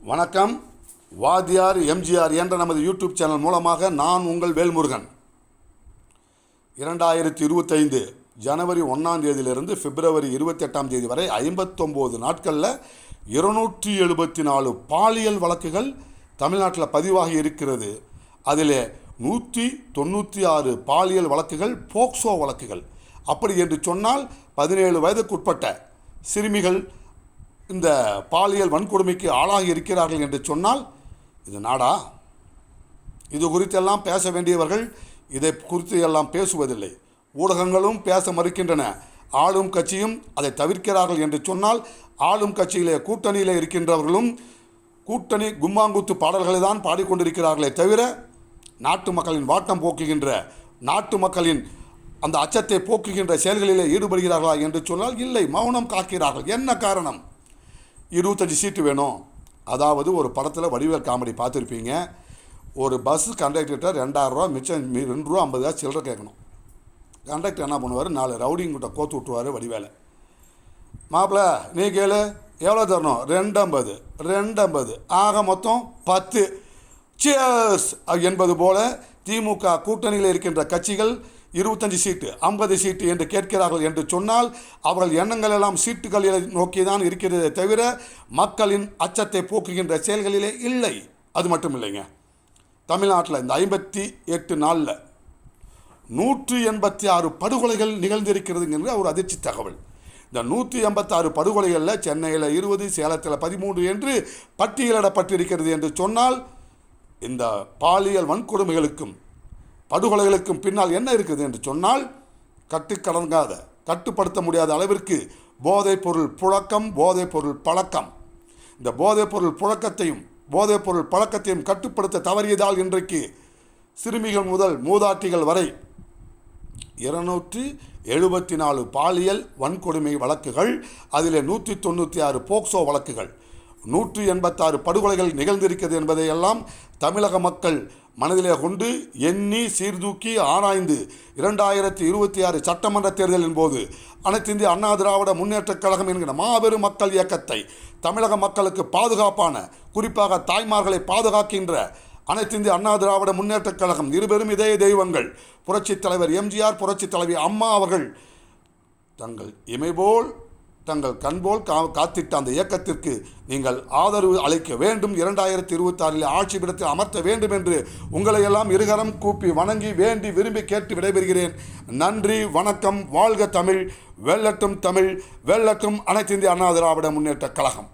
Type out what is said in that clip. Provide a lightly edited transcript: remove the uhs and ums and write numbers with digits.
வணக்கம். வாத்தியார் எம்ஜிஆர் என்ற நமது யூடியூப் சேனல் மூலமாக நான் உங்கள் வேல்முருகன். 2025 ஜனவரி 1ஆம் தேதியிலிருந்து பிப்ரவரி 28ஆம் தேதி வரை 59 நாட்களில் 274 பாலியல் வழக்குகள் தமிழ்நாட்டில் பதிவாகி இருக்கிறது. அதில் 196 பாலியல் வழக்குகள் போக்சோ வழக்குகள். அப்படி என்று சொன்னால் 17 வயதுக்குட்பட்ட சிறுமிகள் இந்த பாலியல் வன்கொடுமைக்கு ஆளாகி இருக்கிறார்கள் என்று சொன்னால் இது நாடா? இது குறித்தெல்லாம் பேச வேண்டியவர்கள் இதை குறித்து எல்லாம் பேசுவதில்லை. ஊடகங்களும் பேச மறுக்கின்றன. ஆளும் கட்சியும் அதை தவிர்க்கிறார்கள் என்று சொன்னால் ஆளும் கட்சியிலே கூட்டணியில் இருக்கின்றவர்களும் கூட்டணி கும்மாங்குத்து பாடல்களை தான் பாடிக்கொண்டிருக்கிறார்களே தவிர நாட்டு மக்களின் வாட்டம் போக்குகின்ற, நாட்டு மக்களின் அந்த அச்சத்தை போக்குகின்ற செயல்களிலே ஈடுபடுகிறார்களா என்று சொன்னால் இல்லை, மௌனம் காக்கிறார்கள். என்ன காரணம்? 25 சீட்டு வேணும். அதாவது ஒரு படத்தில் வடிவேல் காமெடி பார்த்துருப்பீங்க. ஒரு பஸ் கண்டக்டர்கிட்ட 2000 ரூபா மிச்சம் 2 ரூபா 50 காசு சில்லறை கேட்கணும். கண்டக்டர் என்ன பண்ணுவார்? 4 ரவுடிங்கிட்ட கோத்து விட்டுருவார் வடிவேலை. மாப்பிள்ளை நீ கேளு, எவ்வளோ தரணும்? 250 ஆக மொத்தம் 10. சியர்ஸ் என்பது போல திமுக கூட்டணியில் இருக்கின்ற கட்சிகள் 25 சீட்டு 50 சீட்டு என்று கேட்கிறார்கள் என்று சொன்னால் அவர்கள் எண்ணங்கள் எல்லாம் சீட்டுகளை நோக்கி தான் இருக்கிறதே தவிர மக்களின் அச்சத்தை போக்குகின்ற செயல்களிலே இல்லை. அது மட்டும் இல்லைங்க, தமிழ்நாட்டில் இந்த 58 நாளில் 186 படுகொலைகள் நிகழ்ந்திருக்கிறதுங்கிற ஒரு அதிர்ச்சி தகவல். இந்த 186 படுகொலைகளில் சென்னையில் 20, சேலத்தில் 13 என்று பட்டியலிடப்பட்டிருக்கிறது என்று சொன்னால் இந்த பாலியல் வன்கொடுமைகளுக்கும் படுகொலைகளுக்கும் பின்னால் என்ன இருக்குது என்று சொன்னால் கட்டுக்கடங்காத, கட்டுப்படுத்த முடியாத அளவிற்கு போதைப்பொருள் புழக்கம், போதைப்பொருள் பழக்கம். இந்த போதைப்பொருள் புழக்கத்தையும் போதைப்பொருள் பழக்கத்தையும் கட்டுப்படுத்த தவறியதால் இன்றைக்கு சிறுமிகள் முதல் மூதாட்டிகள் வரை 274 பாலியல் வன்கொடுமை வழக்குகள், அதில் 196 போக்சோ வழக்குகள், 186 படுகொலைகள் நிகழ்ந்திருக்கிறது என்பதையெல்லாம் தமிழக மக்கள் மனதிலே கொண்டு எண்ணி சீர்தூக்கி ஆராய்ந்து 2026 சட்டமன்ற தேர்தலின் போது அனைத்து இந்திய அண்ணா திராவிட முன்னேற்றக் கழகம் என்கிற மாபெரும் மக்கள் இயக்கத்தை தமிழக மக்களுக்கு பாதுகாப்பான, குறிப்பாக தாய்மார்களை பாதுகாக்கின்ற அனைத்து இந்திய அண்ணா திராவிட முன்னேற்றக் கழகம் இருபெரும் இதய தெய்வங்கள் புரட்சித் தலைவர் எம்ஜிஆர், புரட்சித் தலைவி அம்மா அவர்கள் தங்கள் இமைபோல் தங்கள் கண்போல் காத்திட்ட அந்த இயக்கத்திற்கு நீங்கள் ஆதரவு அளிக்க வேண்டும். 2026 ஆட்சி பீடத்தில் அமர்த்த வேண்டும் என்று உங்களை எல்லாம் இருகரம் கூப்பி வணங்கி வேண்டி விரும்பி கேட்டு விடைபெறுகிறேன். நன்றி, வணக்கம். வாழ்க தமிழ், வெல்லட்டும் தமிழ், வெல்லட்டும் அனைத்து இந்திய அண்ணா திராவிட முன்னேற்றக் கழகம்.